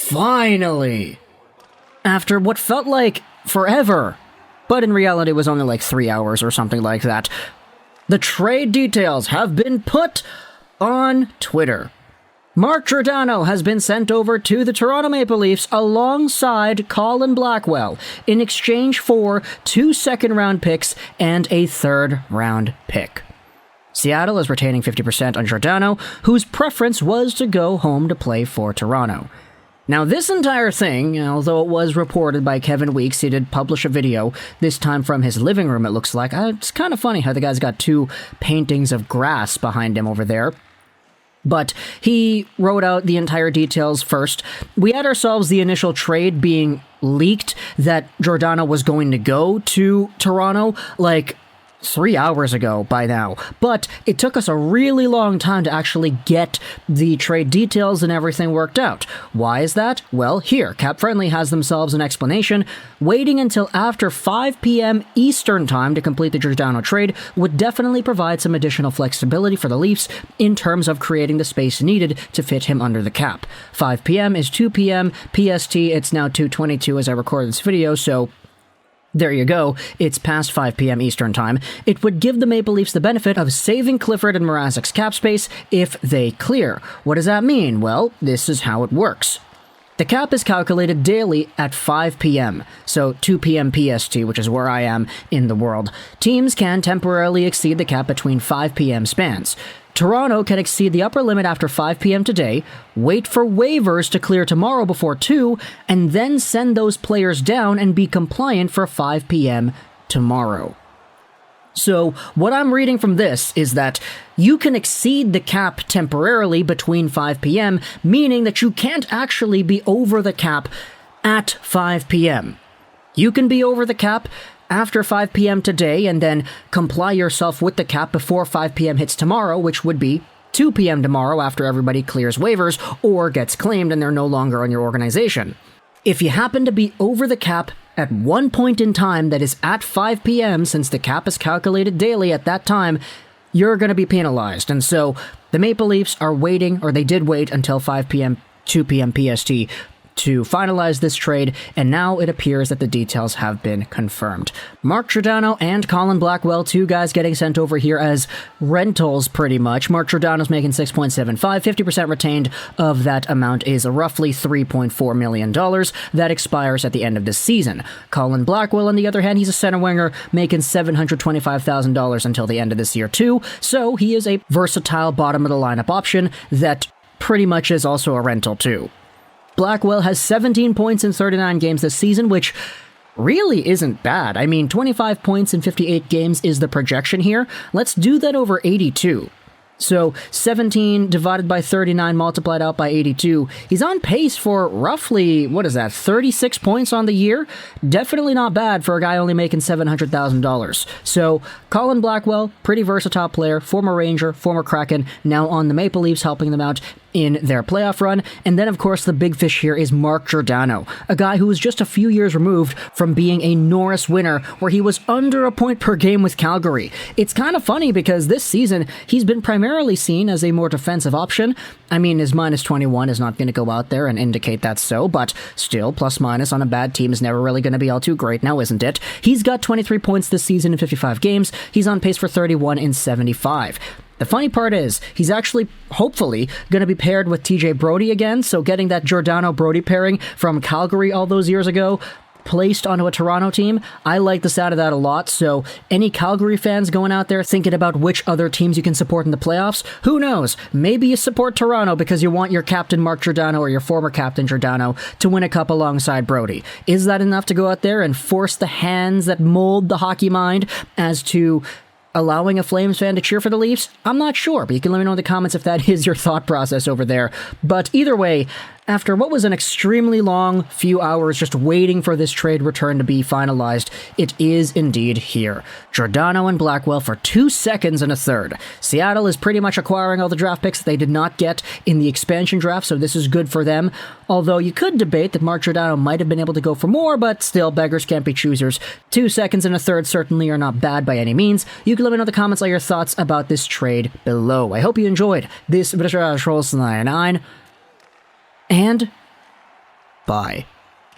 Finally! After what felt like forever, but in reality was only like 3 hours or something like that, the trade details have been put on Twitter. Mark Giordano has been sent over to the Toronto Maple Leafs alongside Colin Blackwell in exchange for 2 second-round picks and a third-round pick. Seattle is retaining 50% on Giordano, whose preference was to go home to play for Toronto. Now, this entire thing, although it was reported by Kevin Weeks, he did publish a video, this time from his living room, it looks like. It's kind of funny how the guy's got 2 paintings of grass behind him over there. But he wrote out the entire details first. We had ourselves the initial trade being leaked that Giordano was going to go to Toronto, like 3 hours ago by now, but it took us a really long time to actually get the trade details and everything worked out. Why is that? Well, here, Cap Friendly has themselves an explanation. Waiting until after 5 p.m. Eastern Time to complete the Giordano trade would definitely provide some additional flexibility for the Leafs in terms of creating the space needed to fit him under the cap. 5 p.m. is 2 p.m. PST. It's now 2:22 as I record this video, so there you go, it's past 5 p.m. Eastern Time. It would give the Maple Leafs the benefit of saving Clifford and Mrazek's cap space if they clear. What does that mean? Well, this is how it works. The cap is calculated daily at 5 p.m., so 2 p.m. PST, which is where I am in the world. Teams can temporarily exceed the cap between 5 p.m. spans. Toronto can exceed the upper limit after 5 p.m. today, wait for waivers to clear tomorrow before 2, and then send those players down and be compliant for 5 p.m. tomorrow. So, what I'm reading from this is that you can exceed the cap temporarily between 5 p.m., meaning that you can't actually be over the cap at 5 p.m. You can be over the cap after 5 p.m. today and then comply yourself with the cap before 5 p.m. hits tomorrow, which would be 2 p.m. tomorrow after everybody clears waivers or gets claimed and they're no longer on your organization. If you happen to be over the cap at one point in time that is at 5 p.m., since the cap is calculated daily at that time, you're going to be penalized. And so the Maple Leafs are waiting, or they did wait until 5 p.m., 2 p.m. PST to finalize this trade, and now it appears that the details have been confirmed. Mark Giordano and Colin Blackwell, 2 guys getting sent over here as rentals pretty much. Mark Giordano's making $6.75, 50% retained of that amount is roughly $3.4 million. That expires at the end of this season. Colin Blackwell, on the other hand, he's a center winger making $725,000 until the end of this year too, so he is a versatile bottom of the lineup option that pretty much is also a rental too. Blackwell has 17 points in 39 games this season, which really isn't bad. I mean, 25 points in 58 games is the projection here. Let's do that over 82. So 17 divided by 39 multiplied out by 82. He's on pace for roughly, 36 points on the year? Definitely not bad for a guy only making $700,000. So Colin Blackwell, pretty versatile player, former Ranger, former Kraken, now on the Maple Leafs helping them out in their playoff run. And then, of course, the big fish here is Mark Giordano, a guy who was just a few years removed from being a Norris winner, where he was under a point per game with Calgary. It's kind of funny because this season, he's been primarily seen as a more defensive option. I mean, his minus 21 is not going to go out there and indicate that's so, but still, plus minus on a bad team is never really going to be all too great now, isn't it? He's got 23 points this season in 55 games. He's on pace for 31 in 75. The funny part is, he's actually, hopefully, going to be paired with TJ Brodie again, so getting that Giordano-Brodie pairing from Calgary all those years ago placed onto a Toronto team, I like the sound of that a lot, so any Calgary fans going out there thinking about which other teams you can support in the playoffs, who knows? Maybe you support Toronto because you want your captain Mark Giordano or your former captain Giordano to win a cup alongside Brodie. Is that enough to go out there and force the hands that mold the hockey mind as to allowing a Flames fan to cheer for the Leafs? I'm not sure, but you can let me know in the comments if that is your thought process over there. But either way, after what was an extremely long few hours just waiting for this trade return to be finalized, it is indeed here. Giordano and Blackwell for 2 seconds and a third. Seattle is pretty much acquiring all the draft picks that they did not get in the expansion draft, so this is good for them. Although you could debate that Mark Giordano might have been able to go for more, but still, beggars can't be choosers. 2 seconds and a third certainly are not bad by any means. You can let me know in the comments all your thoughts about this trade below. I hope you enjoyed this British Rolls 99. And Bye.